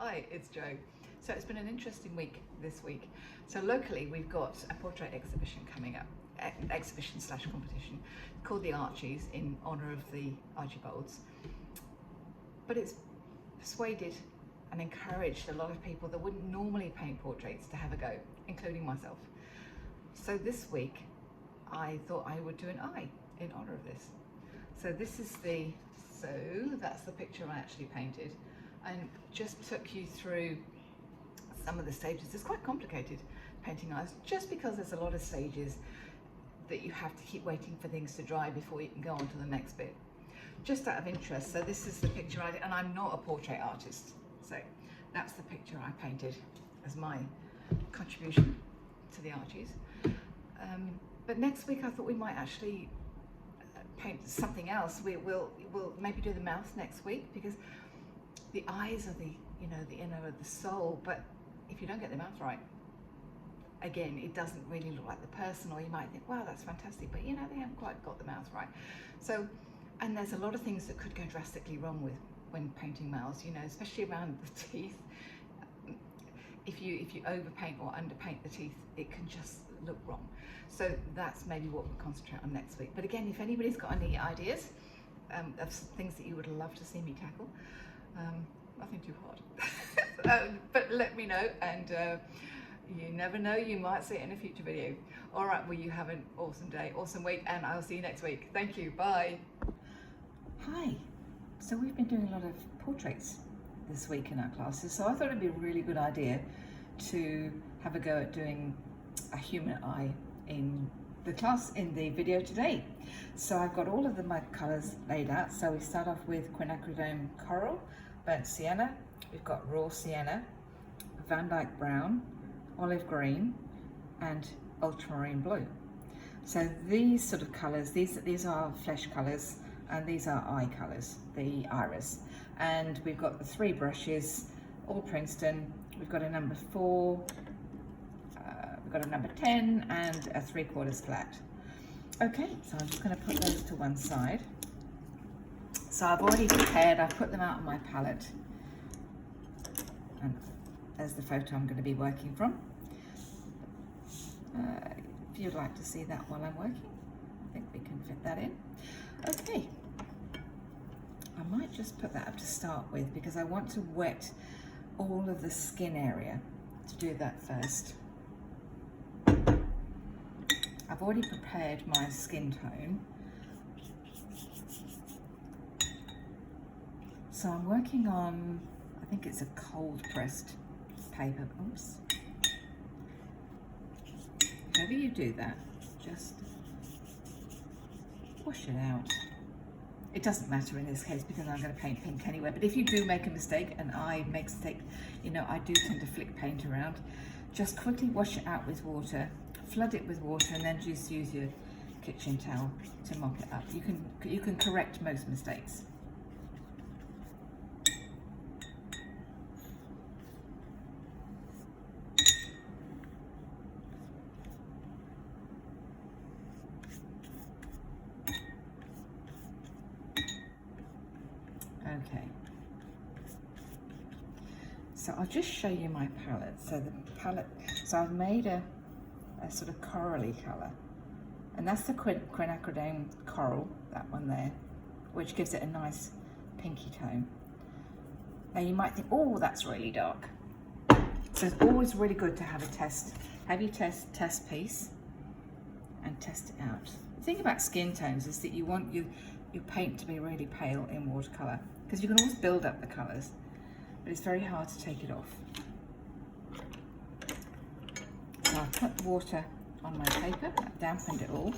Hi, it's Jo. So it's been an interesting week this week. So locally we've got a portrait exhibition coming up, exhibition/competition called the Archies in honour of the Archibalds. But it's persuaded and encouraged a lot of people that wouldn't normally paint portraits to have a go, including myself. So this week I thought I would do an eye in honour of this. So that's the picture I actually painted, and just took you through some of the stages. It's quite complicated painting eyes, just because there's a lot of stages that you have to keep waiting for things to dry before you can go on to the next bit. Just out of interest, so this is the picture I did, and I'm not a portrait artist, so that's the picture I painted as my contribution to the Archies. But next week I thought we might actually paint something else. We'll maybe do the mouth next week, because the eyes are the inner of the soul, but if you don't get the mouth right, again, it doesn't really look like the person, or you might think, wow, that's fantastic, but they haven't quite got the mouth right. So, and there's a lot of things that could go drastically wrong when painting mouths, especially around the teeth. If you overpaint or underpaint the teeth, it can just look wrong. So that's maybe what we'll concentrate on next week. But again, if anybody's got any ideas of things that you would love to see me tackle, nothing too hard, but let me know, and you never know, you might see it in a future video. All right, well, you have an awesome day, awesome week, and I'll see you next week. Thank you, bye. Hi, so we've been doing a lot of portraits this week in our classes, so I thought it'd be a really good idea to have a go at doing a human eye in the class in the video today. So I've got all of my colours laid out. So we start off with quinacridone coral, burnt sienna, we've got raw sienna, Van Dyke brown, olive green, and ultramarine blue. So these sort of colours, these are flesh colours, and these are eye colours, the iris. And we've got the 3 brushes, all Princeton. We've got a number 4, we've got a number 10, and a 3/4 flat. Okay, so I'm just going to put those to one side. So I've already prepared, I've put them out on my palette, and there's the photo I'm going to be working from. If you'd like to see that while I'm working, I think we can fit that in. Okay, I might just put that up to start with, because I want to wet all of the skin area to do that first. I've already prepared my skin tone. So I'm working on, I think it's a cold pressed paper. Oops. Whenever you do that, just wash it out. It doesn't matter in this case, because I'm going to paint pink anyway, but if you do make a mistake, and I make a mistake, I do tend to flick paint around, just quickly wash it out with water, flood it with water, and then just use your kitchen towel to mop it up. You can correct most mistakes. Okay, so I'll just show you my palette. So I've made a sort of corally colour, and that's the quinacridone coral, that one there, which gives it a nice pinky tone. Now you might think, oh, that's really dark. So it's always really good to have your test piece and test it out. The thing about skin tones is that you want your paint to be really pale in watercolour, because you can always build up the colours, but it's very hard to take it off. So I've put water on my paper, I've dampened it all.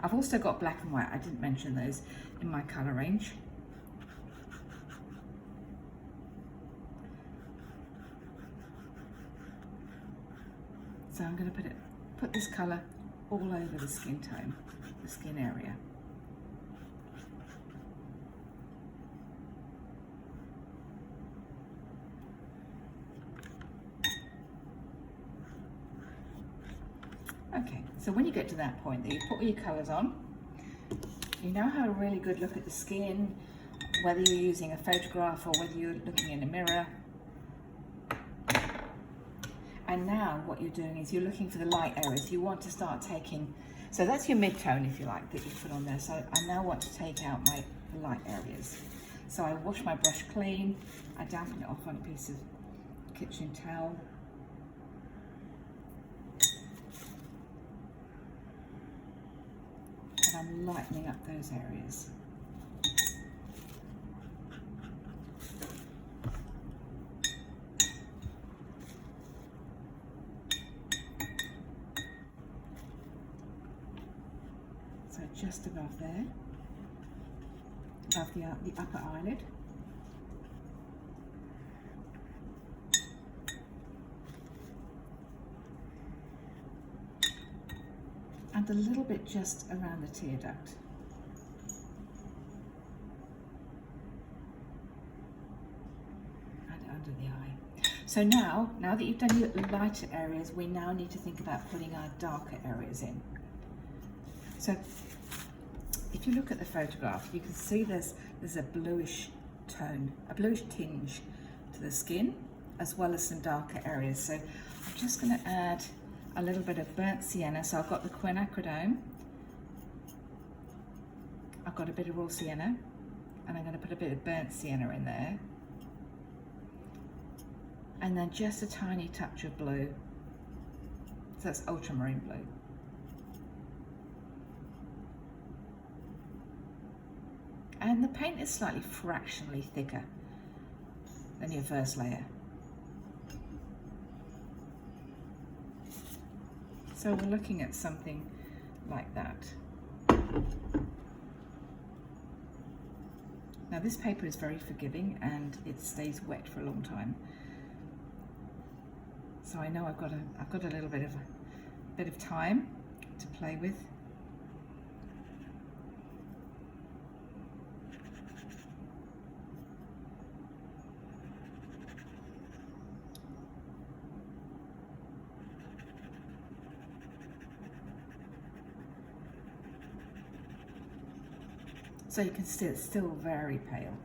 I've also got black and white, I didn't mention those in my colour range. So I'm going to put this colour all over the skin tone, the skin area. Okay, so when you get to that point that you put all your colours on, you now have a really good look at the skin, whether you're using a photograph or whether you're looking in a mirror. And now what you're doing is you're looking for the light areas. You want to start taking, so that's your mid-tone, if you like, that you put on there. So I now want to take out my light areas. So I wash my brush clean, I dampen it off on a piece of kitchen towel. And I'm lightening up those areas. So just above there, above the upper eyelid. And a little bit just around the tear duct. And under the eye. So now that you've done your lighter areas, we now need to think about putting our darker areas in. So if you look at the photograph, you can see there's a bluish tone, a bluish tinge to the skin, as well as some darker areas. So I'm just going to add a little bit of burnt sienna. So I've got the quinacridone, I've got a bit of raw sienna, and I'm going to put a bit of burnt sienna in there. And then just a tiny touch of blue. So that's ultramarine blue. And the paint is slightly fractionally thicker than your first layer. So we're looking at something like that. Now this paper is very forgiving and it stays wet for a long time. So I know I've got a little bit of time to play with. So you can see it's still very pale.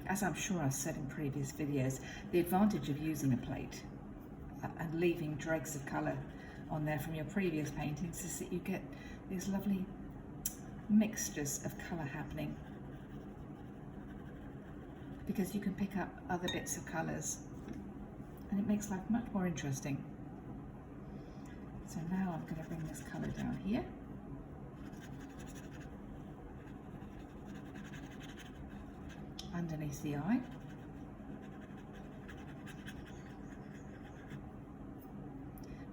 As I'm sure I've said in previous videos, the advantage of using a plate and leaving dregs of colour on there from your previous paintings is that you get these lovely mixtures of colour happening, because you can pick up other bits of colours and it makes life much more interesting. So now I'm going to bring this colour down here. Underneath the eye.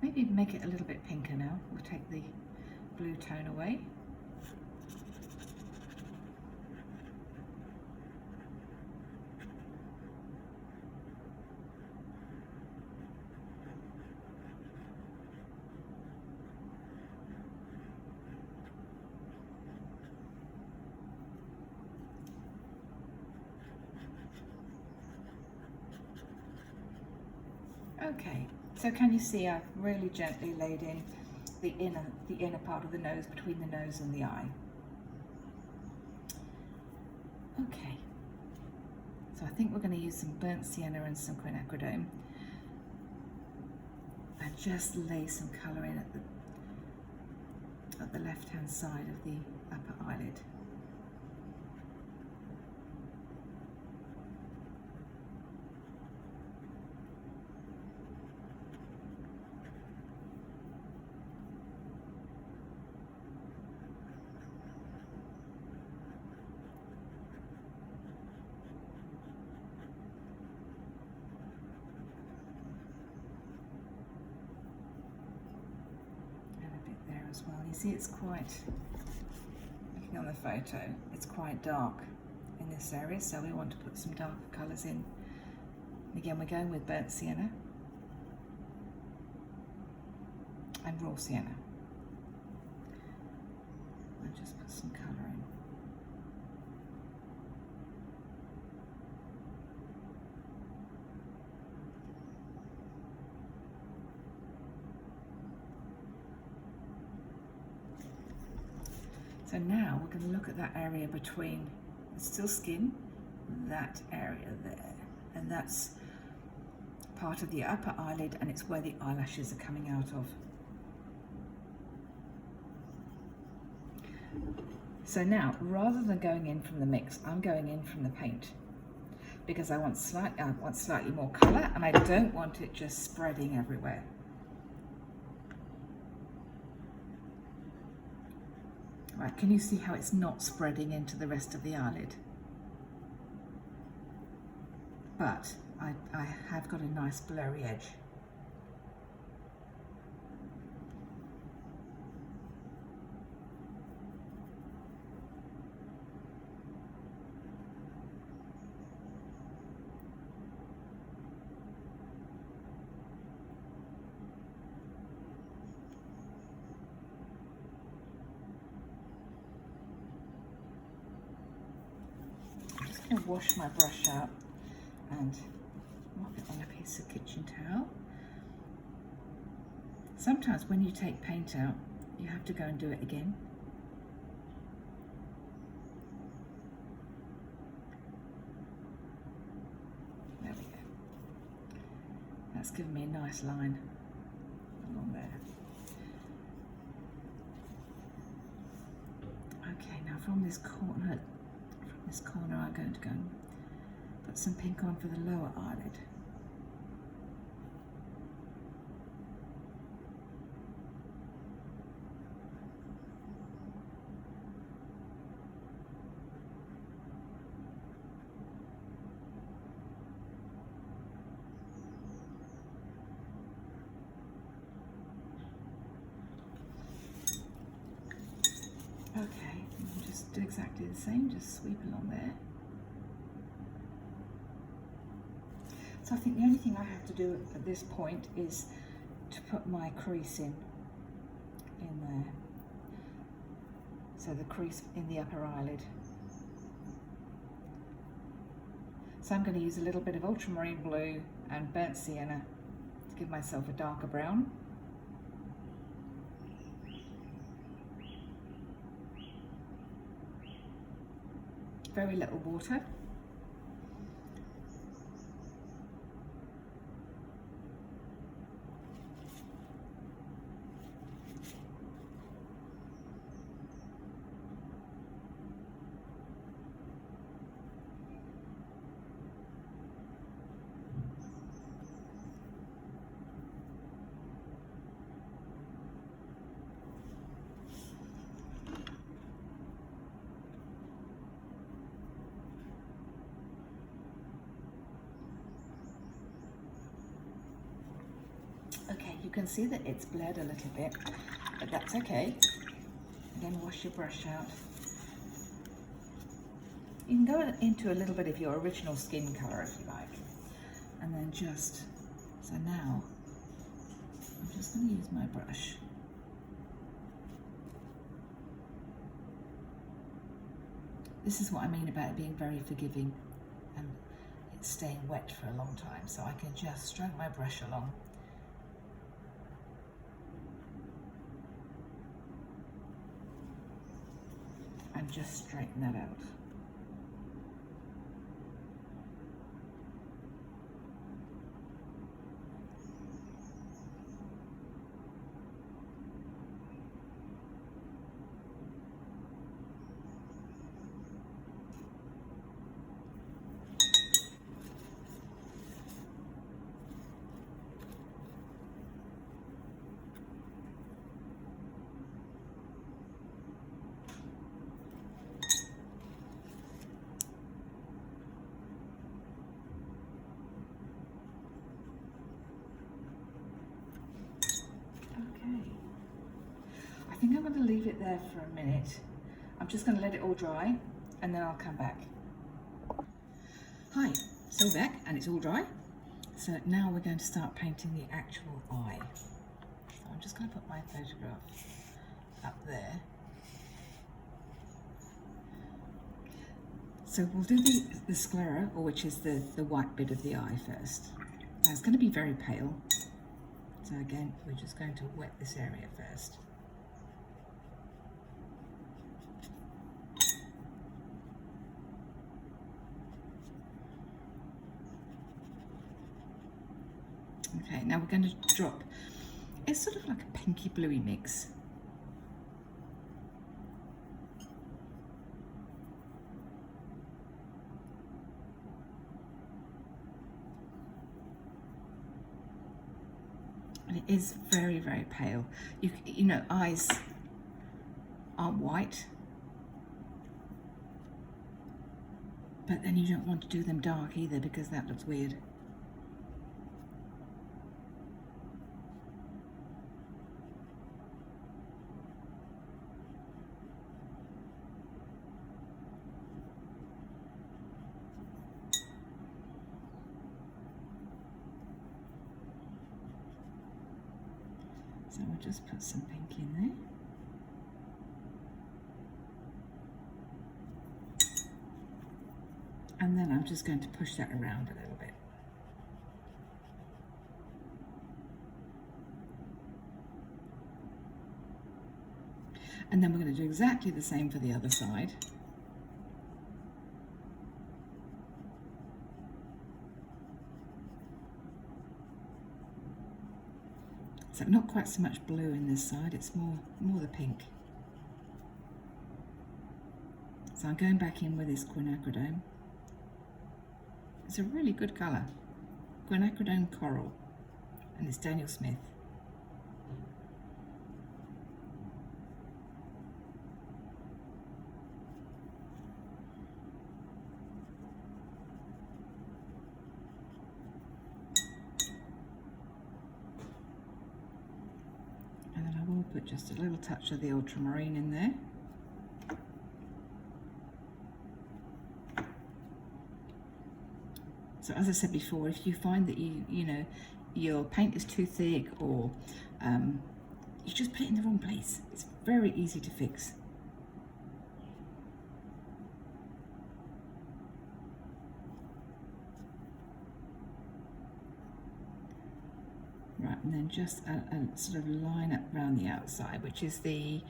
Maybe make it a little bit pinker now. We'll take the blue tone away. Okay, so can you see I've really gently laid in the inner part of the nose, between the nose and the eye. Okay, so I think we're going to use some burnt sienna and some quinacridone and just lay some colour in at the left hand side of the upper eyelid. As well. You see it's quite, looking on the photo, it's quite dark in this area, so we want to put some darker colours in. And again, we're going with burnt sienna and raw sienna. And just put some colour in. So now we're going to look at that area between the still skin, that area there, and that's part of the upper eyelid, and it's where the eyelashes are coming out of. So now, rather than going in from the mix, I'm going in from the paint because I want slightly more colour, and I don't want it just spreading everywhere. Right, can you see how it's not spreading into the rest of the eyelid? But I have got a nice blurry edge. I'm going to wash my brush out and mop it on a piece of kitchen towel. Sometimes when you take paint out, you have to go and do it again. There we go. That's given me a nice line along there. Okay, now from this corner, I'm going to go and put some pink on for the lower eyelid. Okay, and just do exactly the same, just sweep along there. So I think the only thing I have to do at this point is to put my crease in there. So the crease in the upper eyelid. So I'm going to use a little bit of ultramarine blue and burnt sienna to give myself a darker brown. Very little water. Okay, you can see that it's blurred a little bit, but that's okay. Again, wash your brush out. You can go into a little bit of your original skin colour if you like, and then just, so now, I'm just going to use my brush. This is what I mean about it being very forgiving and it's staying wet for a long time, so I can just stroke my brush along. And just straighten that out. I think I'm going to leave it there for a minute. I'm just going to let it all dry and then I'll come back. Hi, so back and it's all dry. So now we're going to start painting the actual eye. So I'm just going to put my photograph up there. So we'll do the sclera, or which is the white bit of the eye first. Now it's going to be very pale. So again, we're just going to wet this area first. Okay, now we're going to drop, it's sort of like a pinky bluey mix. And it is very, very pale. You know, eyes aren't white, but then you don't want to do them dark either because that looks weird. So we'll just put some pink in there. And then I'm just going to push that around a little bit. And then we're going to do exactly the same for the other side. So not quite so much blue in this side, it's more the pink. So I'm going back in with this quinacridone. It's a really good colour. Quinacridone Coral, and it's Daniel Smith. And then I will put just a little touch of the ultramarine in there. So as I said before, if you find that you know your paint is too thick, or you just put it in the wrong place, it's very easy to fix. Right, and then just a sort of line up around the outside, which is the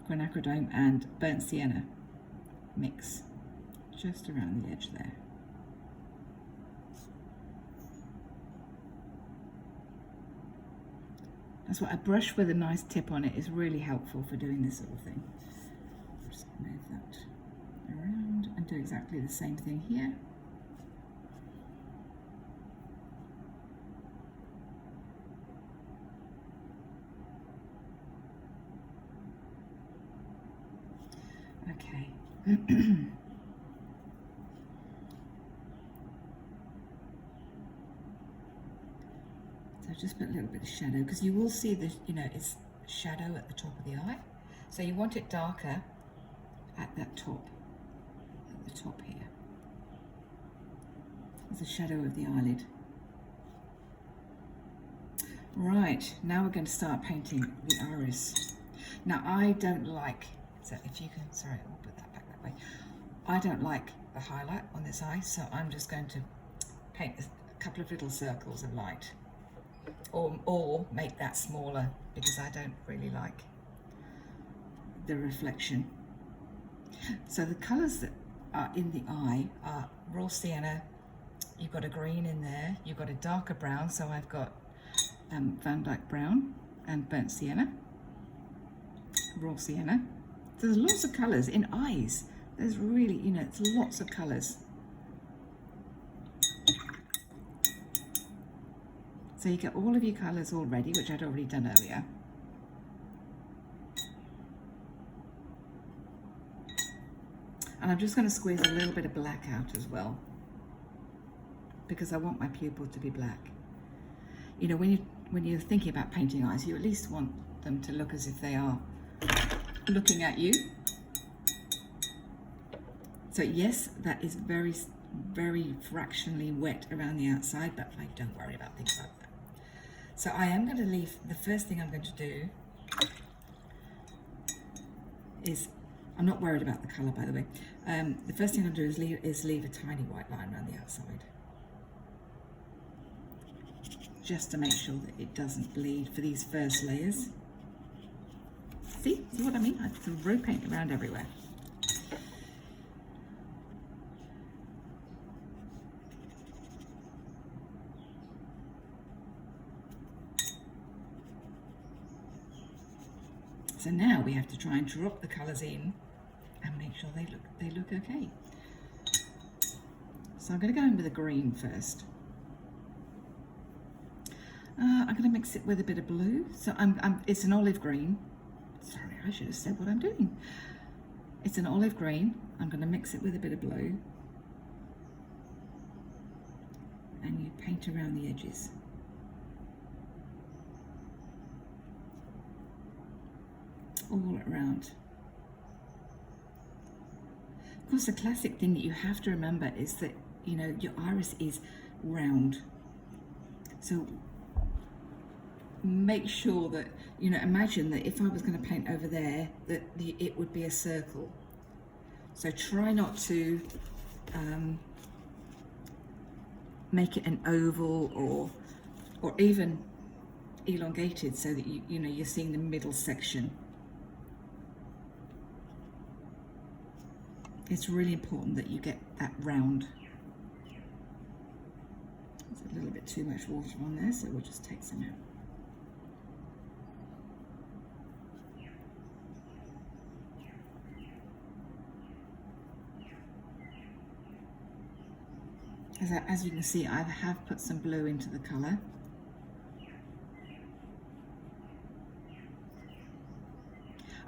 quinacridone and burnt sienna mix, just around the edge there. That's what a brush with a nice tip on it is really helpful for doing this sort of thing. Just move that around and do exactly the same thing here. Okay. So just put a little bit of shadow, because you will see the, you know, it's shadow at the top of the eye. So you want it darker at that top, at the top here. There's a shadow of the eyelid. Right, now we're going to start painting the iris. Now I don't like, so if you can, sorry, I'll put that back that way. I don't like the highlight on this eye, so I'm just going to paint a couple of little circles of light. Or make that smaller, because I don't really like the reflection. So the colours that are in the eye are raw sienna, you've got a green in there, you've got a darker brown, so I've got Van Dyke brown and burnt sienna, raw sienna. So there's lots of colours in eyes. There's really, you know, it's lots of colours. So you get all of your colours already, which I'd already done earlier. And I'm just going to squeeze a little bit of black out as well, because I want my pupil to be black. You know, when you're thinking about painting eyes, you at least want them to look as if they are looking at you. So yes, that is very, very fractionally wet around the outside, but I don't worry about things like that. So I am going to leave, the first thing I'm going to do is, I'm not worried about the colour, by the way. The first thing I'm going to do is leave a tiny white line around the outside, just to make sure that it doesn't bleed for these first layers. See what I mean? I throw paint around everywhere. So now we have to try and drop the colours in and make sure they look okay. So I'm going to go in with a green first. I'm going to mix it with a bit of blue. So it's an olive green. Sorry, I should have said what I'm doing. It's an olive green. I'm going to mix it with a bit of blue. And you paint around the edges. All around. Of course, the classic thing that you have to remember is that, you know, your iris is round. So make sure that, you know, imagine that if I was going to paint over there, that it would be a circle. So try not to make it an oval or even elongated, so that you know you're seeing the middle section. It's really important that you get that round. There's a little bit too much water on there, so we'll just take some out. As you can see, I have put some blue into the colour.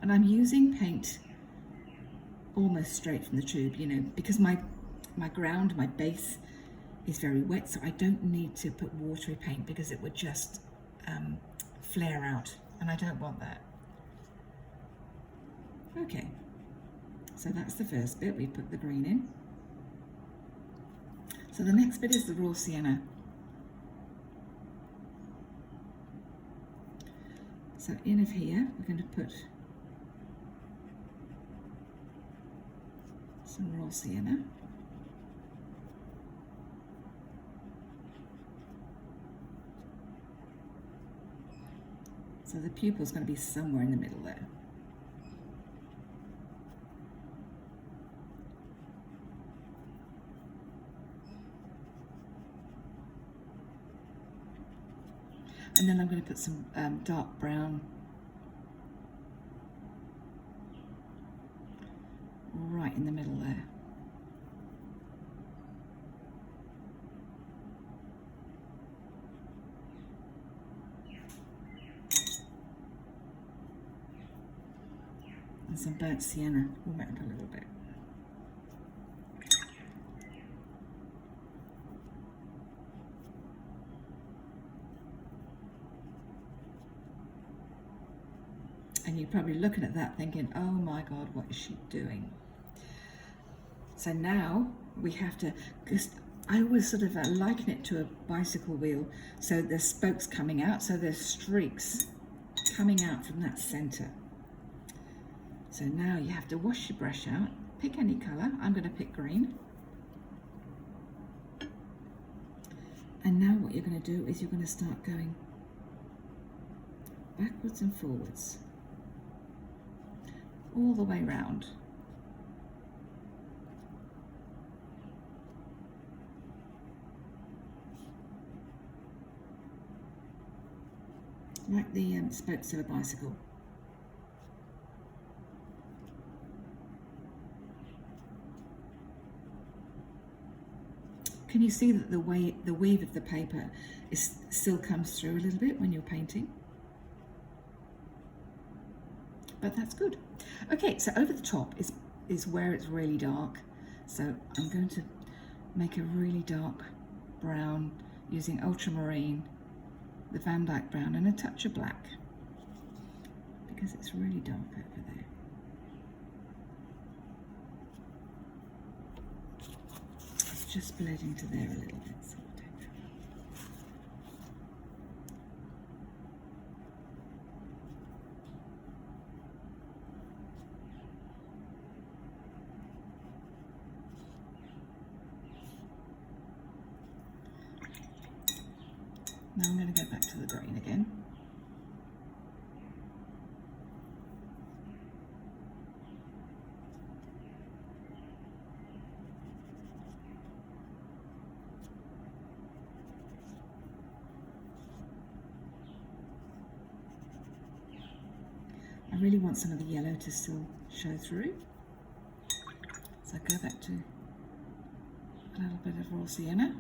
And I'm using paint almost straight from the tube, you know, because my ground, my base is very wet, so I don't need to put watery paint because it would just flare out, and I don't want that. Okay, so that's the first bit. We put the green in. So the next bit is the raw sienna. So in of here, we're going to put some raw sienna. So the pupil's going to be somewhere in the middle there. And then I'm going to put some dark brown right in the middle there. And some burnt sienna, warm it up a little bit. And you're probably looking at that thinking, oh my God, what is she doing? So now we have to, because I always sort of liken it to a bicycle wheel. So there's spokes coming out, so there's streaks coming out from that center. So now you have to wash your brush out, pick any color. I'm going to pick green. And now what you're going to do is you're going to start going backwards and forwards, all the way round. Like the spokes of a bicycle. Can you see that the weave of the paper still comes through a little bit when you're painting? But that's good. Okay, so over the top is where it's really dark. So I'm going to make a really dark brown using ultramarine, the Van Dyke brown, and a touch of black, because it's really dark over there. It's just bled into there a little bit, so we'll take that. Now I'm going to go back to the green again. I really want some of the yellow to still show through. So I go back to a little bit of raw sienna.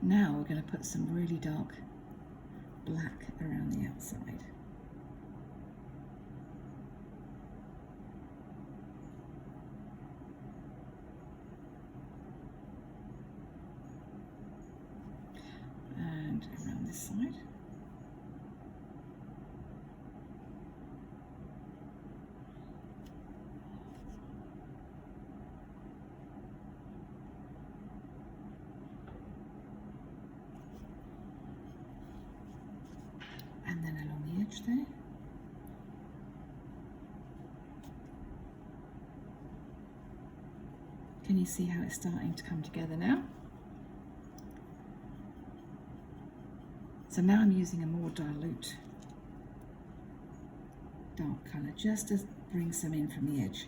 Now we're going to put some really dark black around the outside. And around this side. And then along the edge there. Can you see how it's starting to come together now? So now I'm using a more dilute dark colour just to bring some in from the edge.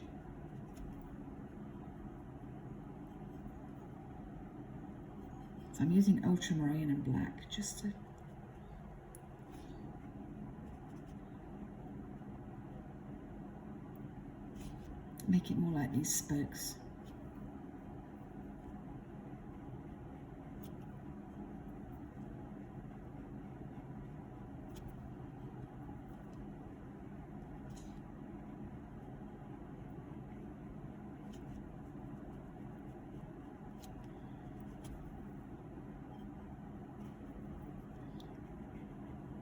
So I'm using ultramarine and black just to make it more like these spokes.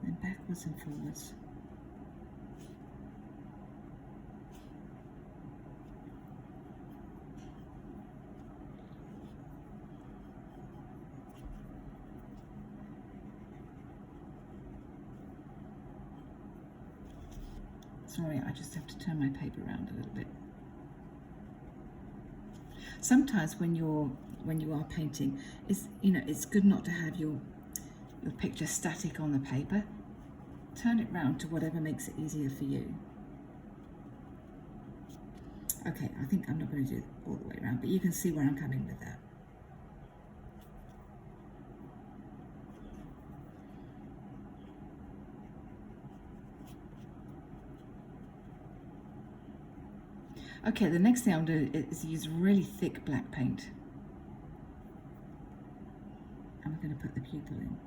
Then backwards and forwards. Sorry, I just have to turn my paper around a little bit. Sometimes when you are painting, it's good not to have your picture static on the paper. Turn it round to whatever makes it easier for you. Okay, I think I'm not going to do it all the way around, but you can see where I'm coming with that. Okay, the next thing I'll do is use really thick black paint. And we're going to put the pupil in.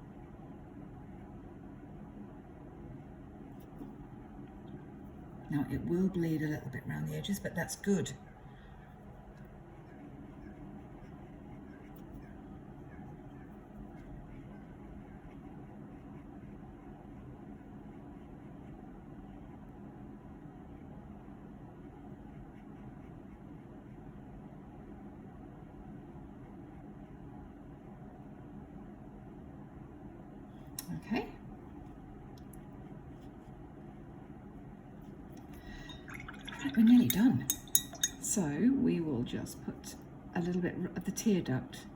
Now it will bleed a little bit around the edges, but that's good. Okay. Right, we're nearly done. So we will just put a little bit of the tear duct.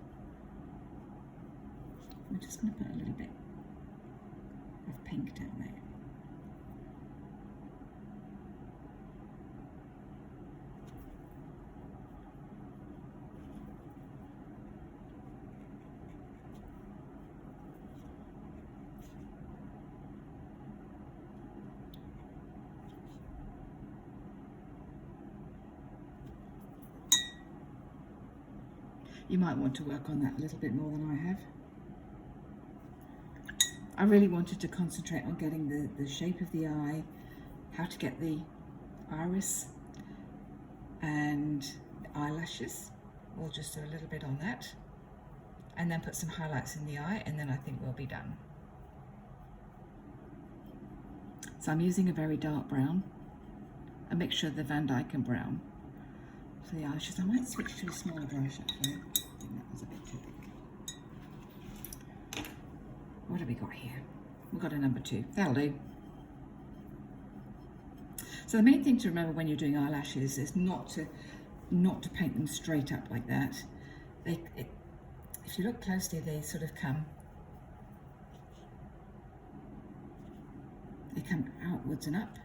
We're just going to put a little bit of pink down there. You might want to work on that a little bit more than I have. I really wanted to concentrate on getting the shape of the eye, how to get the iris and the eyelashes. We'll just do a little bit on that and then put some highlights in the eye, and then I think we'll be done. So I'm using a very dark brown, a mixture of the Van Dyke and brown for the eyelashes. I might switch to a smaller brush actually. I think that was a bit too big. What have we got here? We've got a number 2. That'll do. So the main thing to remember when you're doing eyelashes is not to paint them straight up like that. If you look closely, they sort of come come outwards and up.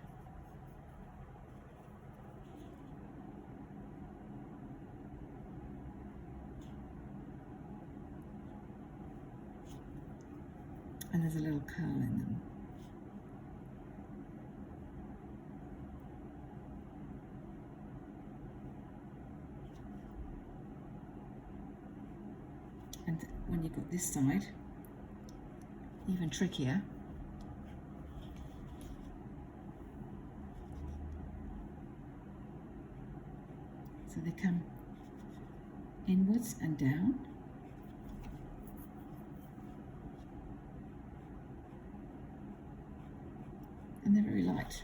And there's a little curl in them. And when you've got this side, even trickier. So they come inwards and down. And they're very light.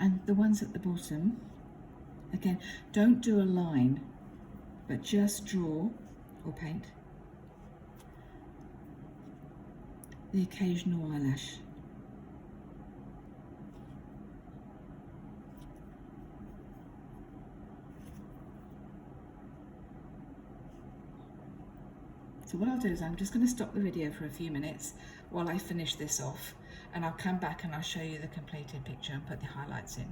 And the ones at the bottom, again, don't do a line, but just draw or paint the occasional eyelash. So what I'll do is I'm just going to stop the video for a few minutes while I finish this off, and I'll come back and I'll show you the completed picture and put the highlights in.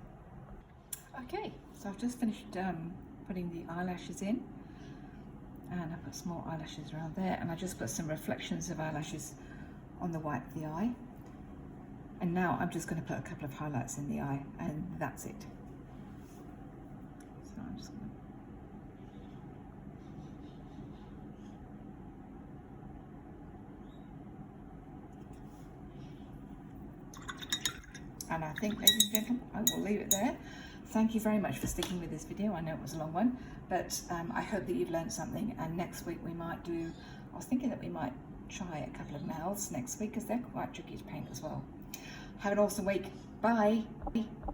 Okay, so I've just finished putting the eyelashes in, and I put some more eyelashes around there, and I just put some reflections of eyelashes on the white of the eye. And now I'm just going to put a couple of highlights in the eye, and that's it. So I'm just going to... And I think, ladies and gentlemen, I will leave it there. Thank you very much for sticking with this video. I know it was a long one, but I hope that you've learned something. And next week we might do, I was thinking that we might try a couple of mouths next week, because they're quite tricky to paint as well. Have an awesome week. Bye.